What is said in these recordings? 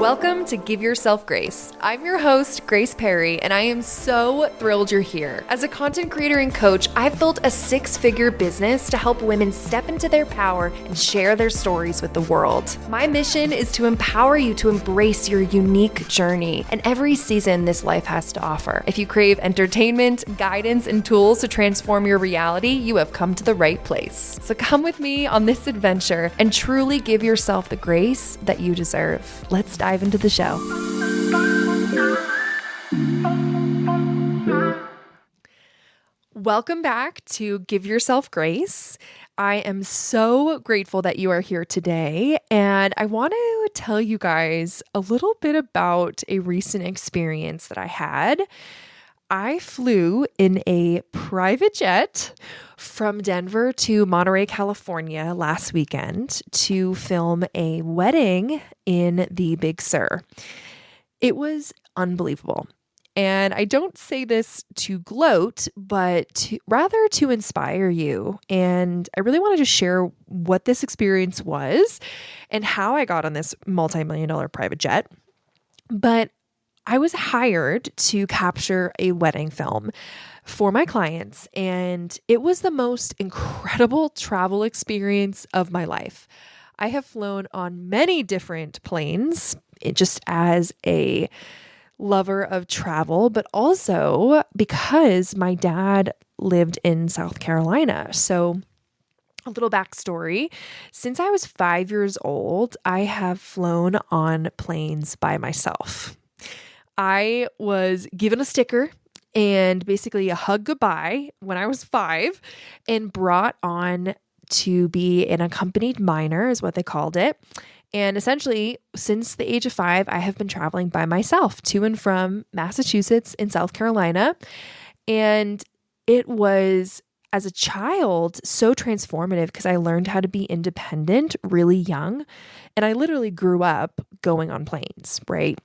Welcome to Give Yourself Grace. I'm your host, Grace Perry, and I am so thrilled you're here. As a content creator and coach, I've built a six-figure business to help women step into their power and share their stories with the world. My mission is to empower you to embrace your unique journey and every season this life has to offer. If you crave entertainment, guidance, and tools to transform your reality, you have come to the right place. So come with me on this adventure and truly give yourself the grace that you deserve. Let's dive into the show. Welcome back to Give Yourself Grace. I am so grateful that you are here today, and I want to tell you guys a little bit about a recent experience that I had. I flew in a private jet from Denver to Monterey, California last weekend to film a wedding in the Big Sur. It was unbelievable. And I don't say this to gloat, but rather to inspire you. And I really wanted to share what this experience was and how I got on this multi-million-dollar private jet. But I was hired to capture a wedding film for my clients, and it was the most incredible travel experience of my life. I have flown on many different planes, just as a lover of travel, but also because my dad lived in South Carolina. So a little backstory. Since I was 5 years old, I have flown on planes by myself. I was given a sticker and basically a hug goodbye when I was 5 and brought on to be an accompanied minor is what they called it. And essentially, since the age of 5, I have been traveling by myself to and from Massachusetts and South Carolina. And it was, as a child, so transformative because I learned how to be independent really young. And I literally grew up going on planes, right?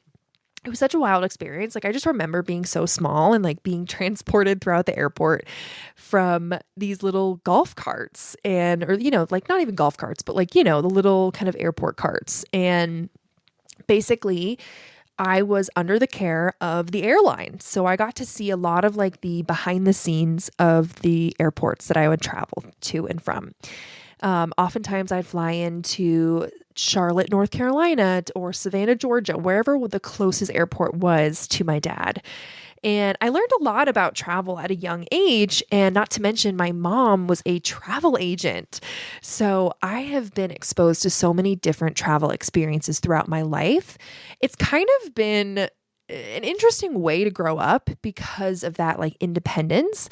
It was such a wild experience. Like, I just remember being so small and like being transported throughout the airport from these little golf carts like not even golf carts, but like, the little kind of airport carts. And basically I was under the care of the airline. So I got to see a lot of like the behind the scenes of the airports that I would travel to and from. Oftentimes I'd fly into Charlotte, North Carolina, or Savannah, Georgia, wherever the closest airport was to my dad. And I learned a lot about travel at a young age, and not to mention my mom was a travel agent. So I have been exposed to so many different travel experiences throughout my life. It's kind of been an interesting way to grow up because of that like independence,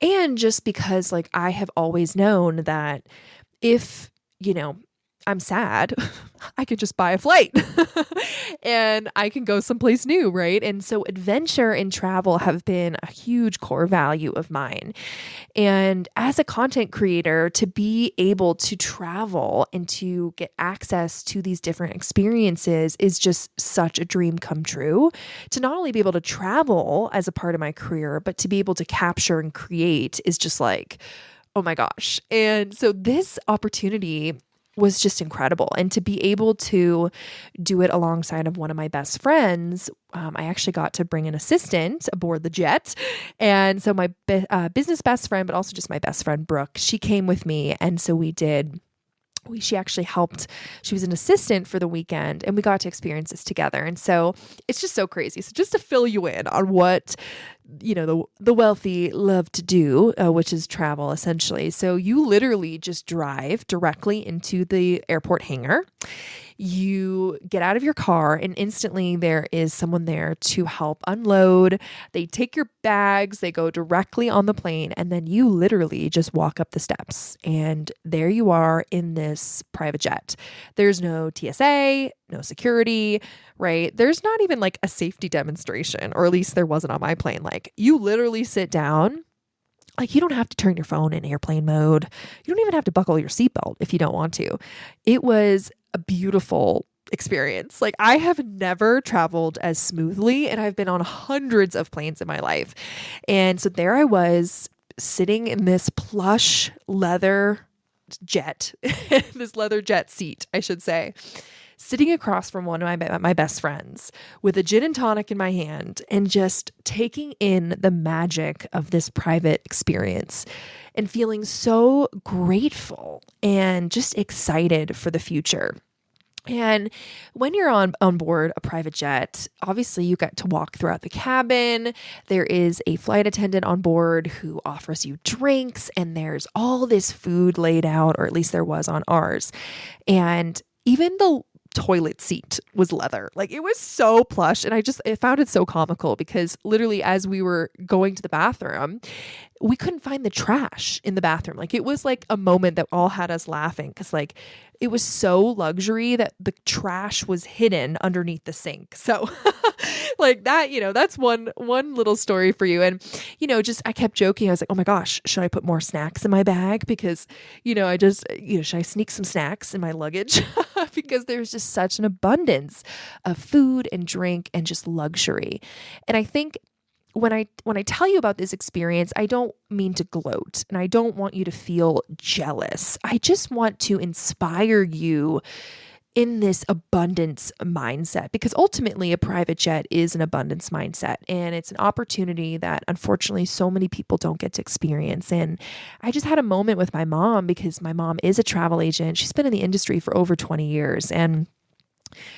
and just because like I have always known that if, I'm sad, I could just buy a flight and I can go someplace new, right? And so adventure and travel have been a huge core value of mine. And as a content creator, to be able to travel and to get access to these different experiences is just such a dream come true. To not only be able to travel as a part of my career, but to be able to capture and create is just like, oh my gosh. And so this opportunity was just incredible. And to be able to do it alongside of one of my best friends, I actually got to bring an assistant aboard the jet. And so my business best friend, but also just my best friend, Brooke, she came with me. And so she actually helped. She was an assistant for the weekend, and we got to experience this together. And so it's just so crazy. So just to fill you in on what, the wealthy love to do, which is travel essentially. So you literally just drive directly into the airport hangar. You get out of your car and instantly there is someone there to help unload. They take your bags, they go directly on the plane, and then you literally just walk up the steps and there you are in this private jet. There's no TSA, no security, right? There's not even like a safety demonstration, or at least there wasn't on my plane. Like, you literally sit down. Like, you don't have to turn your phone in airplane mode. You don't even have to buckle your seatbelt if you don't want to. It was a beautiful experience. Like, I have never traveled as smoothly, and I've been on hundreds of planes in my life. And so there I was sitting in this plush leather jet, this leather jet seat, I should say, sitting across from one of my best friends with a gin and tonic in my hand and just taking in the magic of this private experience and feeling so grateful and just excited for the future. And when you're on board a private jet, obviously you get to walk throughout the cabin. There is a flight attendant on board who offers you drinks, and there's all this food laid out, or at least there was on ours. And even the toilet seat was leather. Like, it was so plush. And I found it so comical because literally as we were going to the bathroom, we couldn't find the trash in the bathroom. Like, it was like a moment that all had us laughing because like it was so luxury that the trash was hidden underneath the sink. So like that, that's one little story for you. And, just I kept joking. I was like, oh my gosh, should I put more snacks in my bag? Because, should I sneak some snacks in my luggage? Because there's just such an abundance of food and drink and just luxury. And I think when I tell you about this experience, I don't mean to gloat and I don't want you to feel jealous. I just want to inspire you in this abundance mindset, because ultimately a private jet is an abundance mindset, and it's an opportunity that unfortunately so many people don't get to experience. And I just had a moment with my mom, because my mom is a travel agent. She's been in the industry for over 20 years, and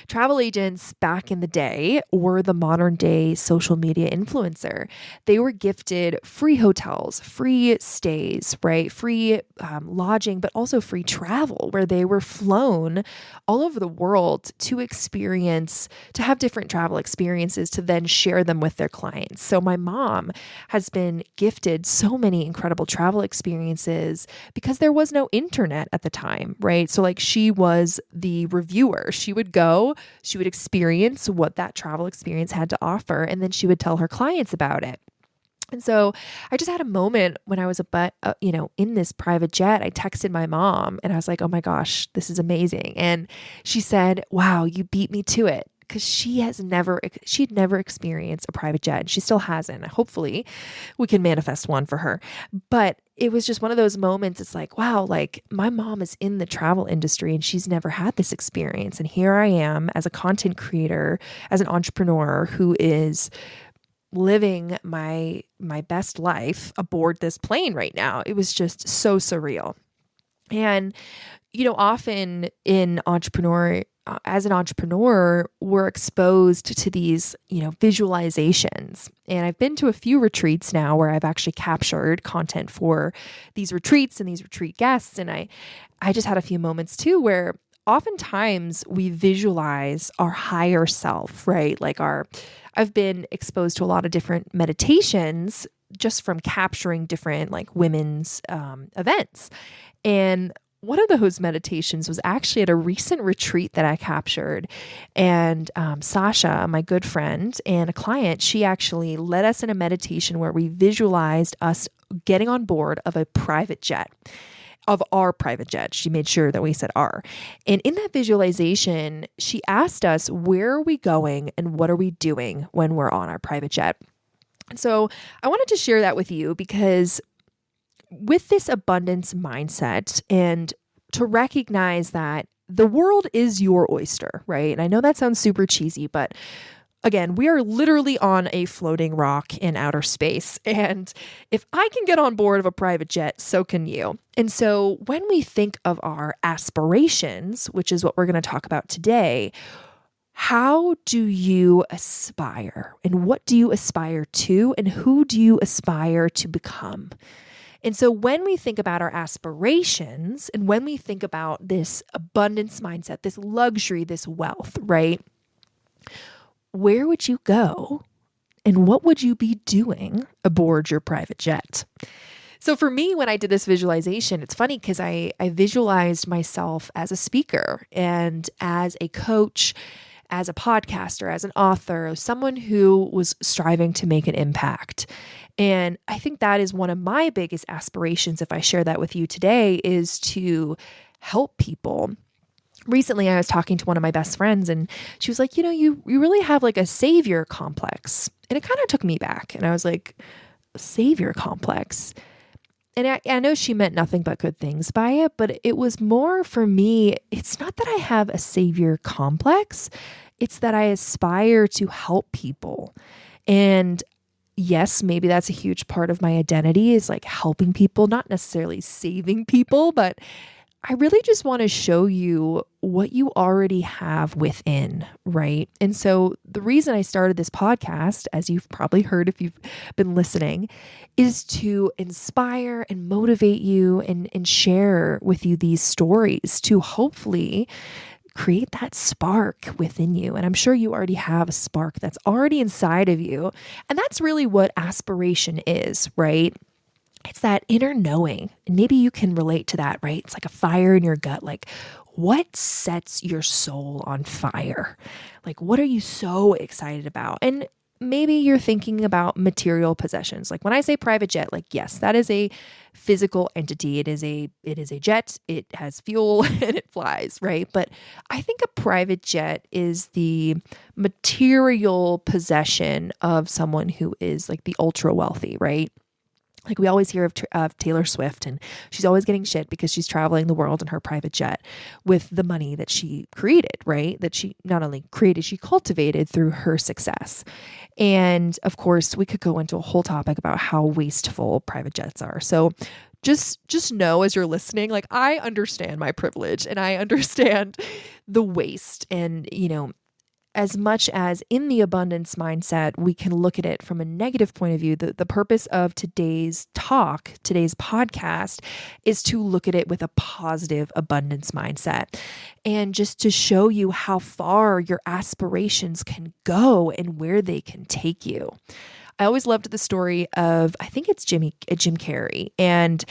travel agents back in the day were the modern day social media influencer. They were gifted free hotels, free stays, right? Free lodging, but also free travel, where they were flown all over the world to have different travel experiences to then share them with their clients. So my mom has been gifted so many incredible travel experiences because there was no internet at the time, right? So like, she was the reviewer. She would go, she would experience what that travel experience had to offer, and then she would tell her clients about it. And so I just had a moment when I was in this private jet. I texted my mom and I was like, oh my gosh, this is amazing. And she said, wow, you beat me to it. Because she'd never experienced a private jet, and she still hasn't. Hopefully we can manifest one for her. But it was just one of those moments. It's like, wow, like my mom is in the travel industry and she's never had this experience. And here I am as a content creator, as an entrepreneur who is living my best life aboard this plane right now. It was just so surreal. And, often as an entrepreneur, we're exposed to these, visualizations. And I've been to a few retreats now where I've actually captured content for these retreats and these retreat guests. And I just had a few moments too where oftentimes we visualize our higher self, right? I've been exposed to a lot of different meditations just from capturing different like women's events. And one of those meditations was actually at a recent retreat that I captured. And Sasha, my good friend and a client, she actually led us in a meditation where we visualized us getting on board of a private jet, of our private jet. She made sure that we said our. And in that visualization, she asked us, where are we going and what are we doing when we're on our private jet? And so I wanted to share that with you because with this abundance mindset, and to recognize that the world is your oyster, right? And I know that sounds super cheesy, but again, we are literally on a floating rock in outer space. And if I can get on board of a private jet, so can you. And so when we think of our aspirations, which is what we're going to talk about today, how do you aspire? And what do you aspire to? And who do you aspire to become? And so when we think about our aspirations and when we think about this abundance mindset, this luxury, this wealth, right? Where would you go and what would you be doing aboard your private jet? So for me, when I did this visualization, it's funny because I visualized myself as a speaker and as a coach, as a podcaster, as an author, someone who was striving to make an impact. And I think that is one of my biggest aspirations, if I share that with you today, is to help people. Recently, I was talking to one of my best friends and she was like, you really have like a savior complex. And it kind of took me back. And I was like, savior complex? And I know she meant nothing but good things by it, but it was more for me. It's not that I have a savior complex, it's that I aspire to help people. And yes, maybe that's a huge part of my identity is like helping people, not necessarily saving people, but I really just want to show you what you already have within, right? And so the reason I started this podcast, as you've probably heard if you've been listening, is to inspire and motivate you and share with you these stories to hopefully create that spark within you. And I'm sure you already have a spark that's already inside of you. And that's really what aspiration is, right? It's that inner knowing. And maybe you can relate to that, right? It's like a fire in your gut. Like, what sets your soul on fire? Like, what are you so excited about? And maybe you're thinking about material possessions. Like when I say private jet, like, yes, that is a physical entity. It is a jet. It has fuel and it flies, right? But I think a private jet is the material possession of someone who is like the ultra wealthy, right? Like we always hear of Taylor Swift, and she's always getting shit because she's traveling the world in her private jet with the money that she created, right? That she not only created, she cultivated through her success. And of course, we could go into a whole topic about how wasteful private jets are. So just know as you're listening, like I understand my privilege and I understand the waste and, as much as in the abundance mindset, we can look at it from a negative point of view. The purpose of today's talk, today's podcast, is to look at it with a positive abundance mindset and just to show you how far your aspirations can go and where they can take you. I always loved the story of, I think it's Jim Carrey, and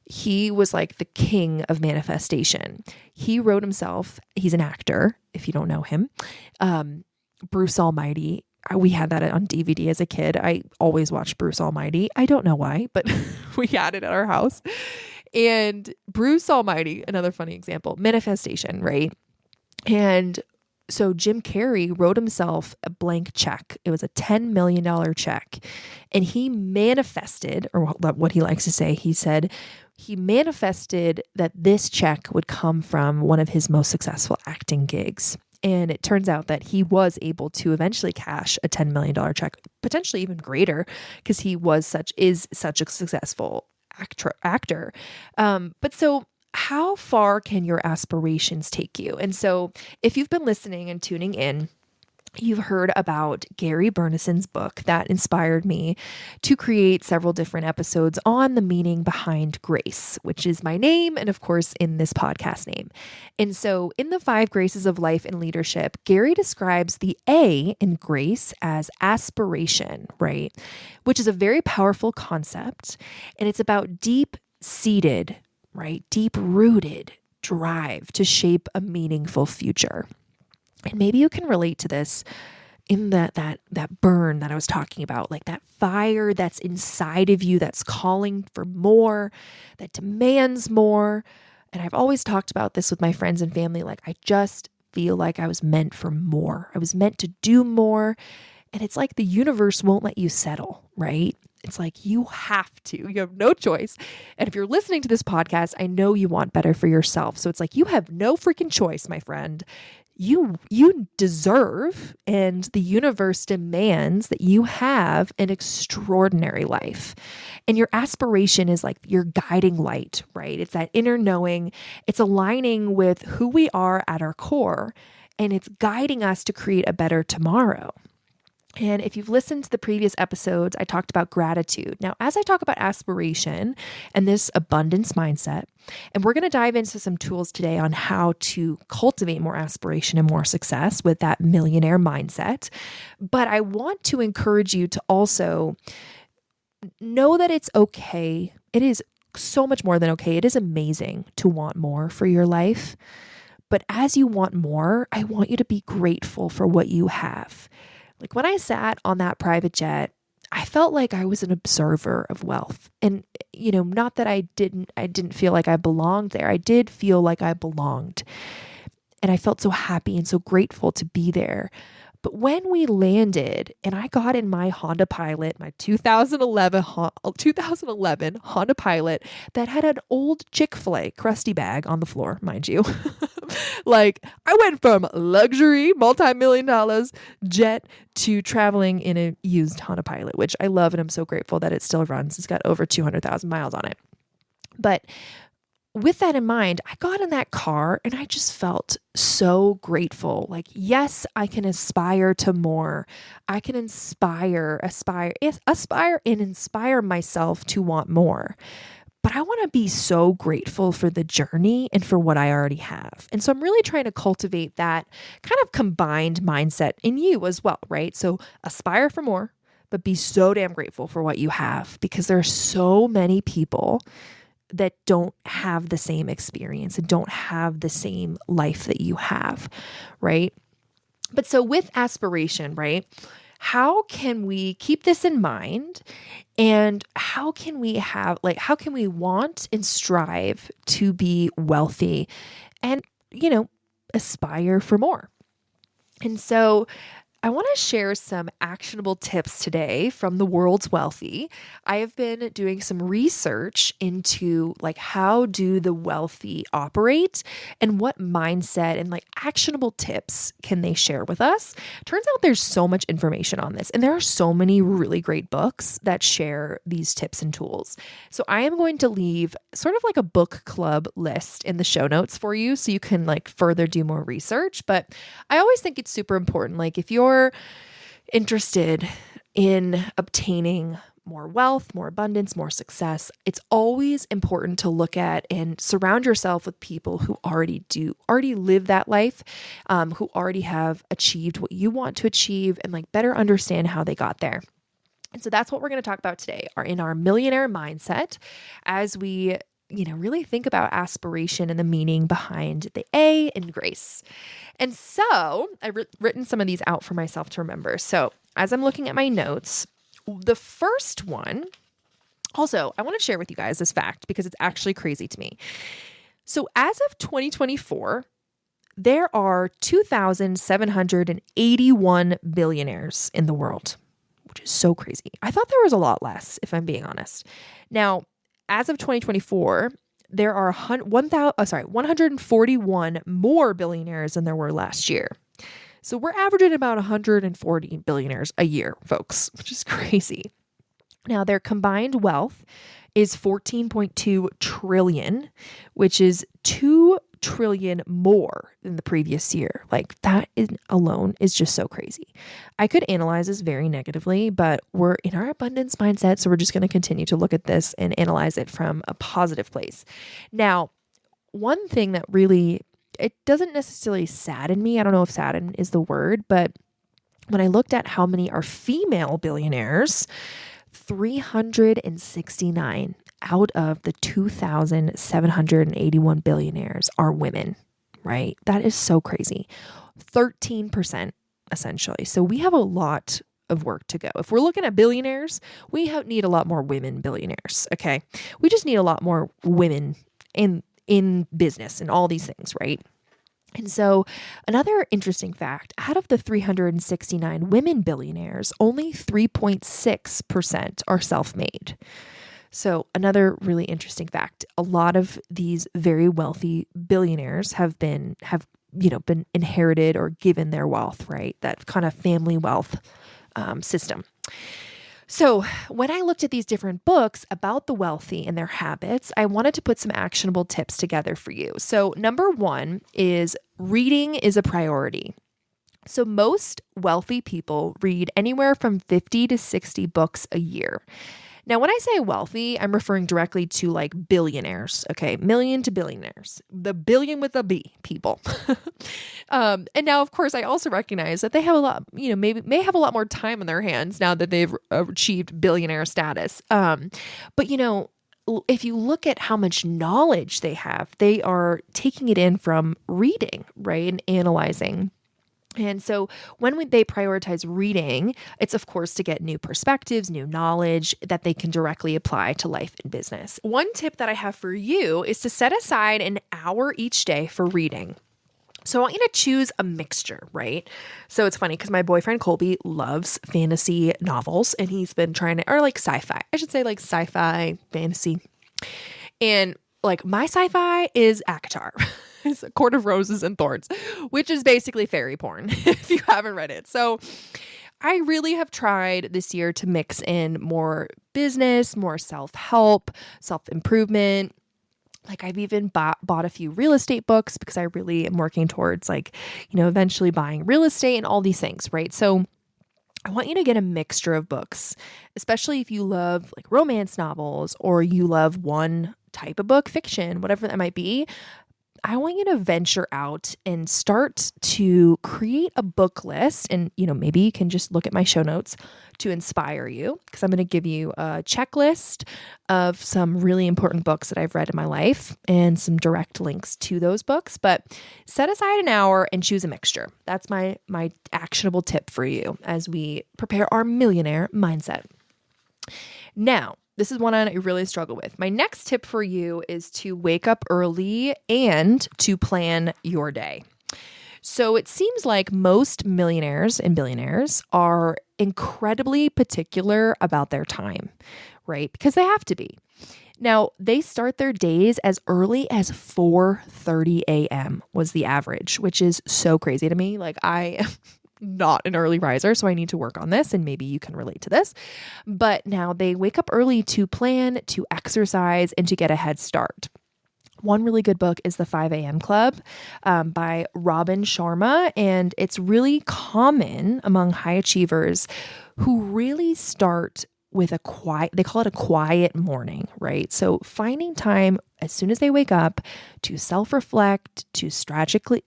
he was like the king of manifestation. He wrote himself, he's an actor, if you don't know him, Bruce Almighty. We had that on DVD as a kid. I always watched Bruce Almighty. I don't know why, but we had it at our house. And Bruce Almighty, another funny example, manifestation, right? And so Jim Carrey wrote himself a blank check. It was a $10 million check. And he manifested, or what he likes to say, he said, he manifested that this check would come from one of his most successful acting gigs. And it turns out that he was able to eventually cash a $10 million check, potentially even greater, because he is such a successful actor. But so how far can your aspirations take you? And so if you've been listening and tuning in, you've heard about Gary Bernison's book that inspired me to create several different episodes on the meaning behind grace, which is my name and, of course, in this podcast name. And so in the 5 graces of life and leadership, Gary describes the A in grace as aspiration, right? Which is a very powerful concept. And it's about deep-seated, right? Deep-rooted drive to shape a meaningful future. And maybe you can relate to this in that burn that I was talking about, like that fire that's inside of you that's calling for more, that demands more. And I've always talked about this with my friends and family. Like, I just feel like I was meant for more. I was meant to do more. And it's like the universe won't let you settle, right? It's like you have to. You have no choice. And if you're listening to this podcast, I know you want better for yourself. So it's like you have no freaking choice, my friend. You deserve, and the universe demands that you have an extraordinary life. And your aspiration is like your guiding light, right? It's that inner knowing. It's aligning with who we are at our core, and it's guiding us to create a better tomorrow. And if you've listened to the previous episodes, I talked about gratitude. Now, as I talk about aspiration and this abundance mindset, and we're going to dive into some tools today on how to cultivate more aspiration and more success with that millionaire mindset. But I want to encourage you to also know that it's okay. It is so much more than okay. It is amazing to want more for your life. But as you want more, I want you to be grateful for what you have. Like when I sat on that private jet, I felt like I was an observer of wealth. And, not that I didn't feel like I belonged there. I did feel like I belonged. And I felt so happy and so grateful to be there. But when we landed and I got in my Honda Pilot, my 2011 Honda Pilot that had an old Chick-fil-A crusty bag on the floor, mind you. Like, I went from luxury, multi-million dollars jet to traveling in a used Honda Pilot, which I love and I'm so grateful that it still runs. It's got over 200,000 miles on it. But with that in mind, I got in that car and I just felt so grateful. Like, yes, I can aspire to more. I can aspire and inspire myself to want more. But I want to be so grateful for the journey and for what I already have. And so I'm really trying to cultivate that kind of combined mindset in you as well, right? So aspire for more, but be so damn grateful for what you have, because there are so many people that don't have the same experience and don't have the same life that you have, right? But so with aspiration, right? How can we keep this in mind? And how can we want and strive to be wealthy and, aspire for more? And so I want to share some actionable tips today from the world's wealthy. I have been doing some research into how do the wealthy operate and what mindset and actionable tips can they share with us. Turns out there's so much information on this, and there are so many really great books that share these tips and tools. So I am going to leave sort of like a book club list in the show notes for you so you can further do more research. But I always think it's super important. If you're interested in obtaining more wealth, more abundance, more success, it's always important to look at and surround yourself with people who already live that life, who already have achieved what you want to achieve and better understand how they got there. And so that's what we're going to talk about today, in our millionaire mindset, as we really think about aspiration and the meaning behind the A in grace. And so I've written some of these out for myself to remember. So as I'm looking at my notes, the first one, also, I want to share with you guys this fact because it's actually crazy to me. So as of 2024, there are 2,781 billionaires in the world, which is so crazy. I thought there was a lot less, if I'm being honest. Now, as of 2024, there are 141 more billionaires than there were last year. So we're averaging about 140 billionaires a year, folks, which is crazy. Now, their combined wealth is 14.2 trillion, which is 2 trillion more than the previous year. That alone is just so crazy. I could analyze this very negatively, but we're in our abundance mindset, so we're just going to continue to look at this and analyze it from a positive place. Now, one thing that really, it doesn't necessarily sadden me. I don't know if sadden is the word, but when I looked at how many are female billionaires, 369 out of the 2,781 billionaires are women, right? That is so crazy. 13% essentially. So we have a lot of work to go. If we're looking at billionaires, we need a lot more women billionaires, okay? We just need a lot more women in business and all these things, right? And so another interesting fact, out of the 369 women billionaires, only 3.6% are self-made. So another really interesting fact, a lot of these very wealthy billionaires have been inherited or given their wealth, right? That kind of family wealth system. So when I looked at these different books about the wealthy and their habits, I wanted to put some actionable tips together for you. So number one is reading is a priority. So most wealthy people read anywhere from 50 to 60 books a year. Now, when I say wealthy, I'm referring directly to billionaires, okay? Million to billionaires, the billion with a B people. And now, of course, I also recognize that they have a lot, may have a lot more time on their hands now that they've achieved billionaire status. But if you look at how much knowledge they have, they are taking it in from reading, right? And analyzing. And so when they prioritize reading, it's of course to get new perspectives, new knowledge that they can directly apply to life and business. One tip that I have for you is to set aside an hour each day for reading. So I want you to choose a mixture, right? So it's funny because my boyfriend Colby loves fantasy novels and he's been trying to, or like sci-fi, I should say like sci-fi, fantasy. And like my sci-fi is ACOTAR. It's A Court of Roses and Thorns, which is basically fairy porn if you haven't read it. So I really have tried this year to mix in more business, more self-help, self-improvement. Like I've even bought a few real estate books because I really am working towards like, eventually buying real estate and all these things, right? So I want you to get a mixture of books, especially if you love like romance novels or you love one type of book, fiction, whatever that might be. I want you to venture out and start to create a book list. And, maybe you can just look at my show notes to inspire you because I'm going to give you a checklist of some really important books that I've read in my life and some direct links to those books. But set aside an hour and choose a mixture. That's my actionable tip for you as we prepare our millionaire mindset. Now, this is one I really struggle with. My next tip for you is to wake up early and to plan your day. So it seems like most millionaires and billionaires are incredibly particular about their time, right? Because they have to be. Now, they start their days as early as 4:30 a.m. was the average, which is so crazy to me. Like I am not an early riser, so I need to work on this and maybe you can relate to this. But now they wake up early to plan, to exercise, and to get a head start. One really good book is The 5 a.m. Club by Robin Sharma, and it's really common among high achievers who really start with they call it a quiet morning, right? So finding time as soon as they wake up to self-reflect, to strategically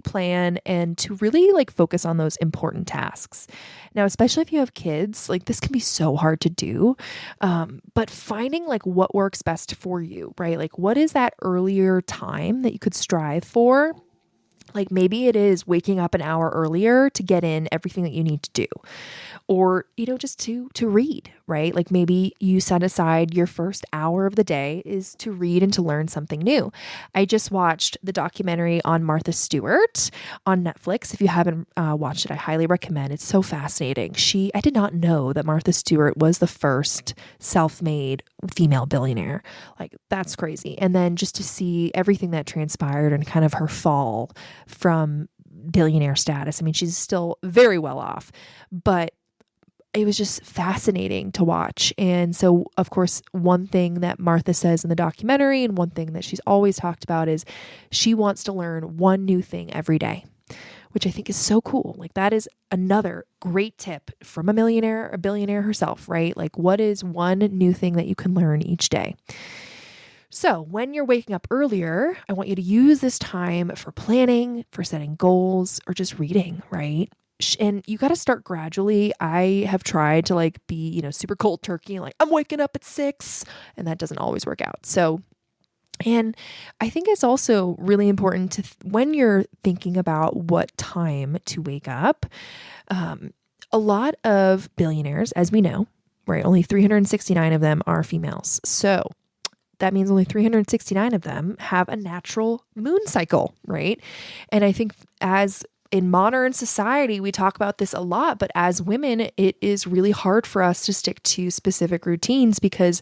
plan, and to really like focus on those important tasks. Now, especially if you have kids, like this can be so hard to do, but finding like what works best for you, right? Like what is that earlier time that you could strive for? Like maybe it is waking up an hour earlier to get in everything that you need to do. Or, just to read, right? Like maybe you set aside your first hour of the day is to read and to learn something new. I just watched the documentary on Martha Stewart on Netflix. If you haven't watched it, I highly recommend. It's so fascinating. I did not know that Martha Stewart was the first self-made female billionaire. Like that's crazy. And then just to see everything that transpired and kind of her fall from billionaire status. I mean, she's still very well off, but it was just fascinating to watch. And so, of course, one thing that Martha says in the documentary and one thing that she's always talked about is she wants to learn one new thing every day, which I think is so cool. Like that is another great tip from a billionaire herself, right? Like what is one new thing that you can learn each day? So when you're waking up earlier, I want you to use this time for planning, for setting goals, or just reading, right? And you got to start gradually. I have tried to like be, super cold turkey and like, I'm waking up at 6 and that doesn't always work out. So, and I think it's also really important to, when you're thinking about what time to wake up, a lot of billionaires, as we know, right? Only 369 of them are females. So that means only 369 of them have a natural moon cycle, right? And I think as in modern society, we talk about this a lot, but as women, it is really hard for us to stick to specific routines because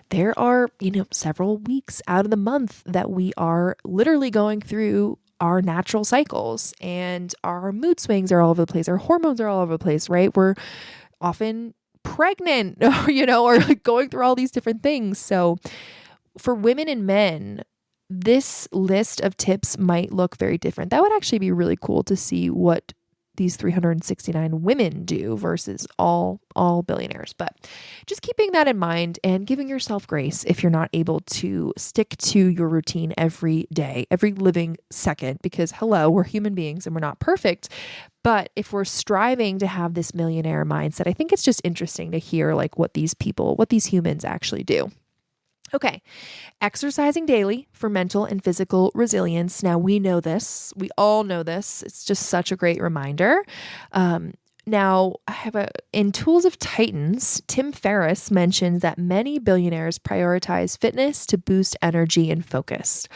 there are, several weeks out of the month that we are literally going through our natural cycles and our mood swings are all over the place. Our hormones are all over the place, right? We're often pregnant, or like going through all these different things. So for women and men, this list of tips might look very different. That would actually be really cool to see what these 369 women do versus all billionaires. But just keeping that in mind and giving yourself grace if you're not able to stick to your routine every day, every living second, because hello, we're human beings and we're not perfect. But if we're striving to have this millionaire mindset, I think it's just interesting to hear like what these humans actually do. Okay, exercising daily for mental and physical resilience. Now we know this. We all know this. It's just such a great reminder. Now I have in Tools of Titans, Tim Ferriss mentions that many billionaires prioritize fitness to boost energy and focus,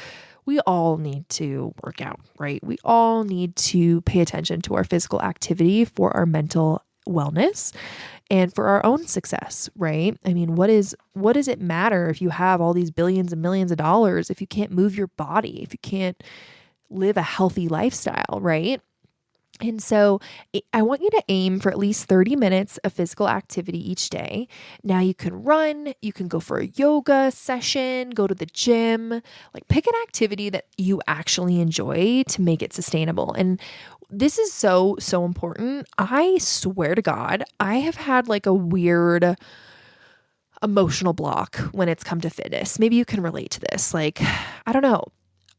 we all need to work out, right? We all need to pay attention to our physical activity for our mental wellness and for our own success, right? I mean, what does it matter if you have all these billions and millions of dollars if you can't move your body, if you can't live a healthy lifestyle, right? And so I want you to aim for at least 30 minutes of physical activity each day. Now you can run, you can go for a yoga session, go to the gym, like pick an activity that you actually enjoy to make it sustainable. And this is so, so important. I swear to God, I have had like a weird emotional block when it's come to fitness. Maybe you can relate to this. Like, I don't know.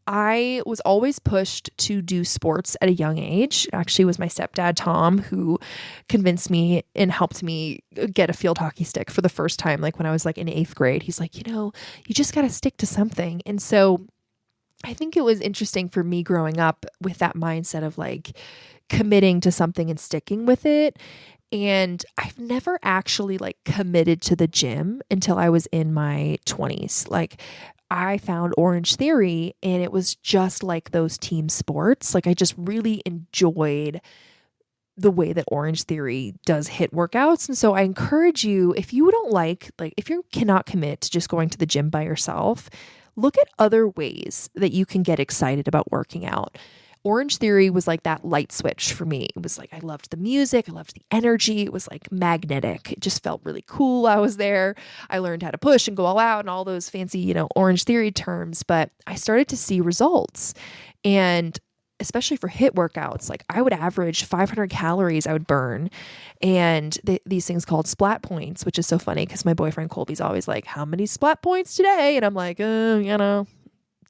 I was always pushed to do sports at a young age. Actually, it was my stepdad, Tom, who convinced me and helped me get a field hockey stick for the first time. Like when I was like in 8th grade, he's like, you just got to stick to something. And so I think it was interesting for me growing up with that mindset of like committing to something and sticking with it. And I've never actually like committed to the gym until I was in my 20s. Like I found Orange Theory and it was just like those team sports. Like I just really enjoyed the way that Orange Theory does HIIT workouts. And so I encourage you, if you don't like if you cannot commit to just going to the gym by yourself, look at other ways that you can get excited about working out. Orange Theory was like that light switch for me. It was like, I loved the music. I loved the energy. It was like magnetic. It just felt really cool. I was there. I learned how to push and go all out and all those fancy, Orange Theory terms, but I started to see results. And especially for HIIT workouts, like I would average 500 calories I would burn. And these things called splat points, which is so funny because my boyfriend Colby's always like, how many splat points today? And I'm like,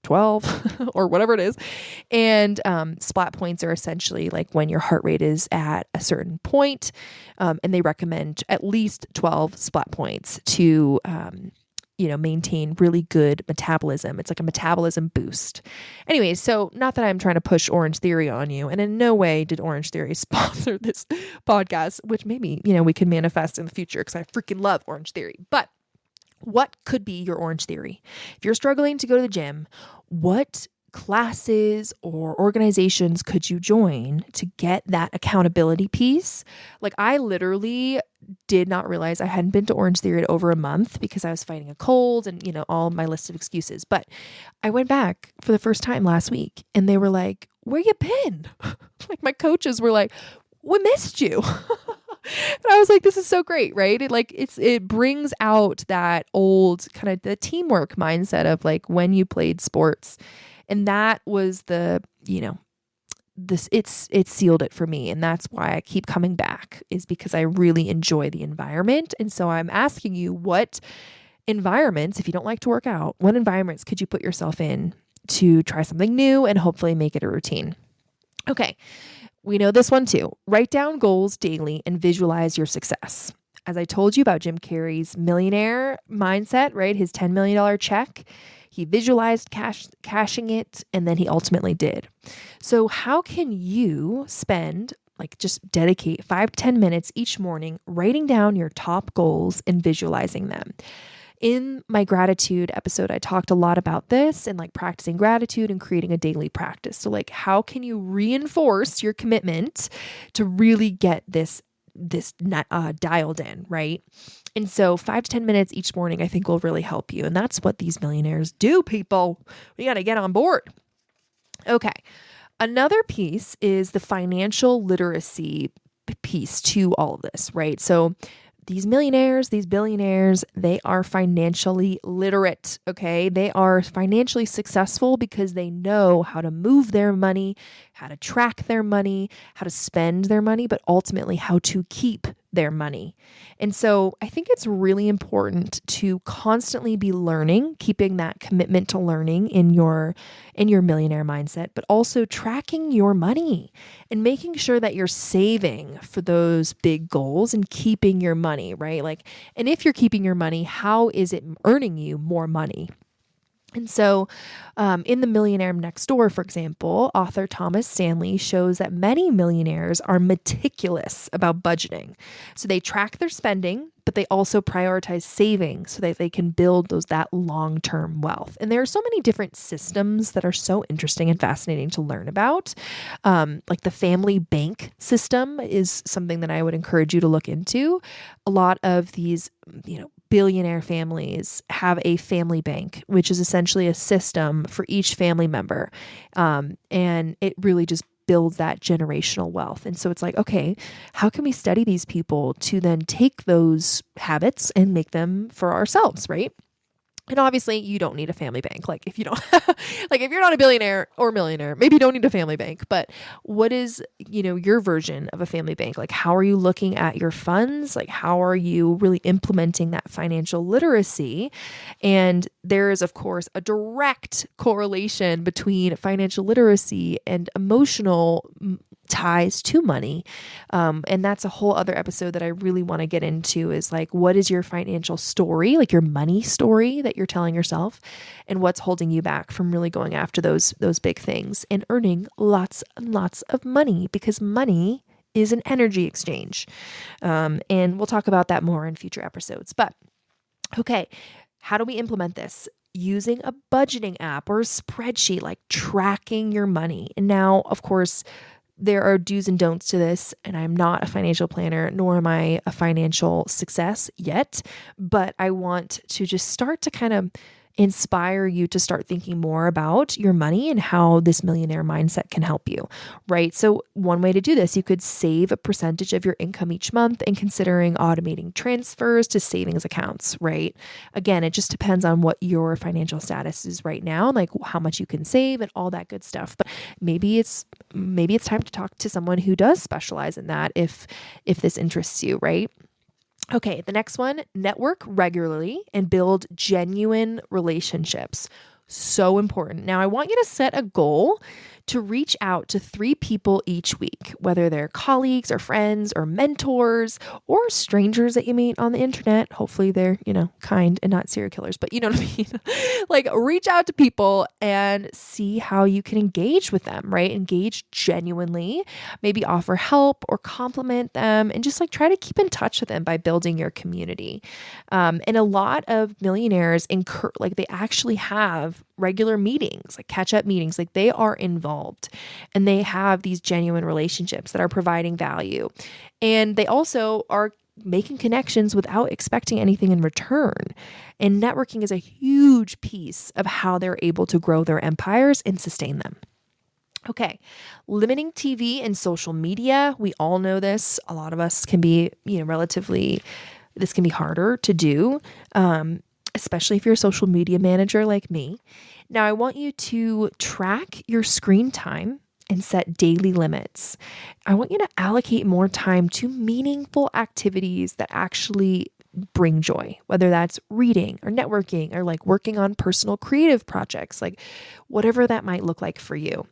12 or whatever it is. And splat points are essentially like when your heart rate is at a certain point, and they recommend at least 12 splat points to maintain really good metabolism. It's like a metabolism boost. Anyway, so not that I'm trying to push Orange Theory on you, and in no way did Orange Theory sponsor this podcast, which maybe, we can manifest in the future because I freaking love Orange Theory. But what could be your Orange Theory? If you're struggling to go to the gym, what classes or organizations could you join to get that accountability piece? Like I literally did not realize I hadn't been to Orange Theory in over a month because I was fighting a cold and, all my list of excuses. But I went back for the first time last week and they were like, where you been? Like my coaches were like, we missed you. And I was like, this is so great, right? It brings out that old kind of the teamwork mindset of like when you played sports. And that was it sealed it for me. And that's why I keep coming back, is because I really enjoy the environment. And so I'm asking you, what environments, if you don't like to work out, what environments could you put yourself in to try something new and hopefully make it a routine? Okay. We know this one too. Write down goals daily and visualize your success. As I told you about Jim Carrey's millionaire mindset, right? His $10 million check, he visualized cashing it, and then he ultimately did. So how can you just dedicate 5 to 10 minutes each morning writing down your top goals and visualizing them? In my gratitude episode, I talked a lot about this and like practicing gratitude and creating a daily practice. So like, how can you reinforce your commitment to really get this dialed in, right? And so 5 to 10 minutes each morning, I think will really help you. And that's what these millionaires do, people. We got to get on board. Okay. Another piece is the financial literacy piece to all of this, right? So these millionaires, these billionaires, they are financially literate, okay? They are financially successful because they know how to move their money, how to track their money, how to spend their money, but ultimately how to keep their money. And so I think it's really important to constantly be learning, keeping that commitment to learning in your millionaire mindset, but also tracking your money and making sure that you're saving for those big goals and keeping your money, right? And if you're keeping your money, how is it earning you more money? And so, in The Millionaire Next Door, for example, author Thomas Stanley shows that many millionaires are meticulous about budgeting. So they track their spending, but they also prioritize saving so that they can build that long-term wealth. And there are so many different systems that are so interesting and fascinating to learn about. Like the family bank system is something that I would encourage you to look into. A lot of these, billionaire families have a family bank, which is essentially a system for each family member. And it really just builds that generational wealth. And so it's like, okay, how can we study these people to then take those habits and make them for ourselves, right? And obviously, you don't need a family bank. Like if you don't, like if you're not a billionaire or millionaire, maybe you don't need a family bank. But what is, your version of a family bank? Like how are you looking at your funds? Like how are you really implementing that financial literacy? And there is, of course, a direct correlation between financial literacy and emotional ties to money. And that's a whole other episode that I really want to get into is like, what is your financial story, like your money story that you're telling yourself, and what's holding you back from really going after those big things and earning lots and lots of money, because money is an energy exchange. And we'll talk about that more in future episodes. But okay, how do we implement this? Using a budgeting app or a spreadsheet, like tracking your money. And now, of course, there are do's and don'ts to this, and I'm not a financial planner, nor am I a financial success yet, but I want to just start to kind of inspire you to start thinking more about your money and how this millionaire mindset can help you, right? So one way to do this, you could save a percentage of your income each month and considering automating transfers to savings accounts, right? Again, it just depends on what your financial status is right now, like how much you can save and all that good stuff. But maybe it's time to talk to someone who does specialize in that if this interests you, right? Okay, the next one, network regularly and build genuine relationships. So important. Now, I want you to set a goal to reach out to 3 people each week, whether they're colleagues or friends or mentors or strangers that you meet on the internet. Hopefully they're, kind and not serial killers, but you know what I mean? Like reach out to people and see how you can engage with them, right? Engage genuinely, maybe offer help or compliment them and just like try to keep in touch with them by building your community. And a lot of millionaires they actually have regular meetings, like catch up meetings, like they are involved and they have these genuine relationships that are providing value. And they also are making connections without expecting anything in return. And networking is a huge piece of how they're able to grow their empires and sustain them. Okay, limiting TV and social media. We all know this. A lot of us can be, this can be harder to do, especially if you're a social media manager like me. Now, I want you to track your screen time and set daily limits. I want you to allocate more time to meaningful activities that actually bring joy, whether that's reading or networking or like working on personal creative projects, like whatever that might look like for you.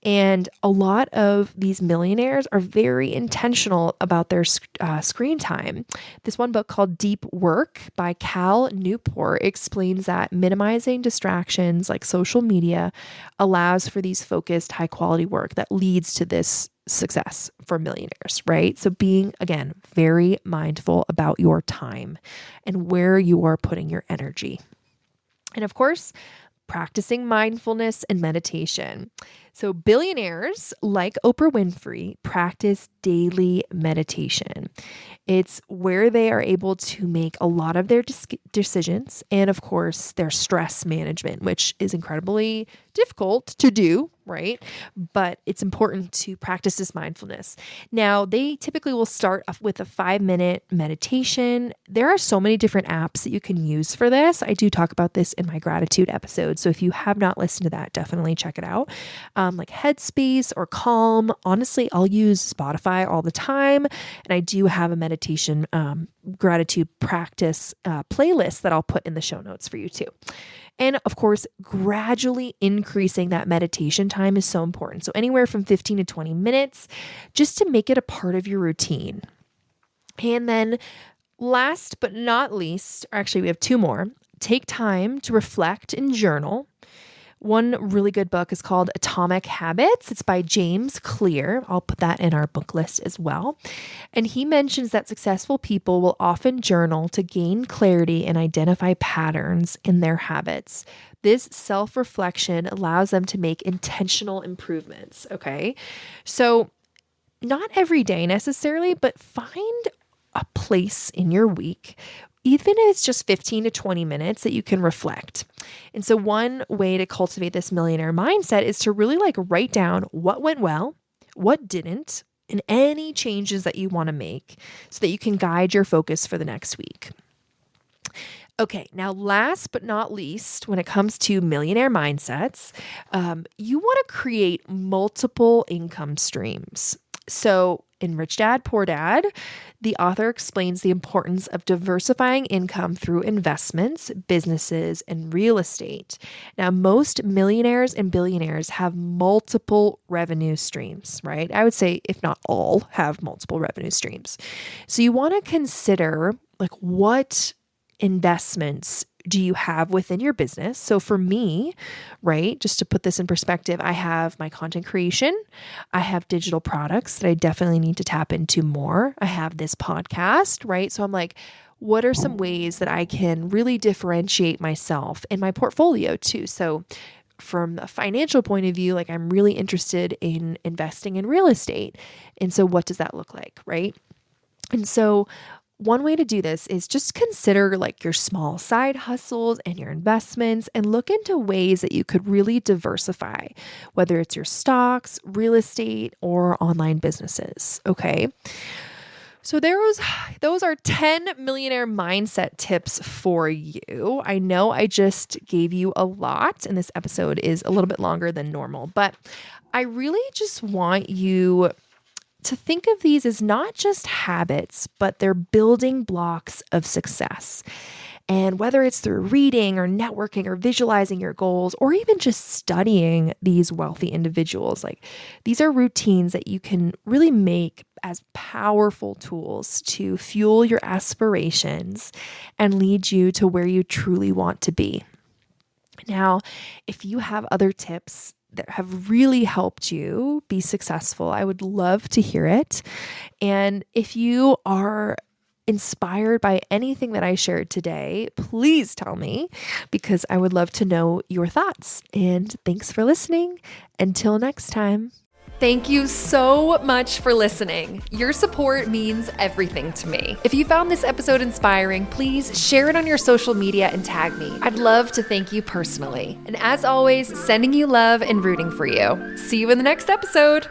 And a lot of these millionaires are very intentional about their screen time. This one book called Deep Work by Cal Newport explains that minimizing distractions like social media allows for these focused, high quality work that leads to this success for millionaires, right? So being, again, very mindful about your time and where you are putting your energy. And of course, practicing mindfulness and meditation. So billionaires like Oprah Winfrey practice daily meditation. It's where they are able to make a lot of their decisions and, of course, their stress management, which is incredibly difficult to do, right? But it's important to practice this mindfulness. Now, they typically will start off with a 5-minute meditation. There are so many different apps that you can use for this. I do talk about this in my gratitude episode. So if you have not listened to that, definitely check it out. Like Headspace or Calm. Honestly, I'll use Spotify all the time. And I do have a meditation gratitude practice playlist that I'll put in the show notes for you too. And of course, gradually increasing that meditation time is so important. So anywhere from 15 to 20 minutes, just to make it a part of your routine. And then last but not least, or actually we have 2 more, take time to reflect and journal. One really good book is called Atomic Habits. It's by James Clear. I'll put that in our book list as well. And he mentions that successful people will often journal to gain clarity and identify patterns in their habits. This self-reflection allows them to make intentional improvements, okay? So not every day necessarily, but find a place in your week, even if it's just 15 to 20 minutes, that you can reflect. And so one way to cultivate this millionaire mindset is to really write down what went well, what didn't, and any changes that you want to make so that you can guide your focus for the next week. Okay, now last but not least, when it comes to millionaire mindsets, you want to create multiple income streams. So in Rich Dad, Poor Dad, the author explains the importance of diversifying income through investments, businesses, and real estate. Now, most millionaires and billionaires have multiple revenue streams, right? I would say, if not all, have multiple revenue streams. So you want to consider what investments do you have within your business? So for me, right, just to put this in perspective, I have my content creation. I have digital products that I definitely need to tap into more. I have this podcast, right? So I'm what are some ways that I can really differentiate myself in my portfolio too? So from a financial point of view, I'm really interested in investing in real estate. And so what does that look like, right? And so one way to do this is just consider your small side hustles and your investments and look into ways that you could really diversify, whether it's your stocks, real estate, or online businesses. Okay. So those are 10 millionaire mindset tips for you. I know I just gave you a lot, and this episode is a little bit longer than normal, but I really just want you to think of these as not just habits, but they're building blocks of success. And whether it's through reading or networking or visualizing your goals, or even just studying these wealthy individuals, these are routines that you can really make as powerful tools to fuel your aspirations and lead you to where you truly want to be. Now, if you have other tips that have really helped you be successful, I would love to hear it. And if you are inspired by anything that I shared today, please tell me, because I would love to know your thoughts. And thanks for listening. Until next time. Thank you so much for listening. Your support means everything to me. If you found this episode inspiring, please share it on your social media and tag me. I'd love to thank you personally. And as always, sending you love and rooting for you. See you in the next episode.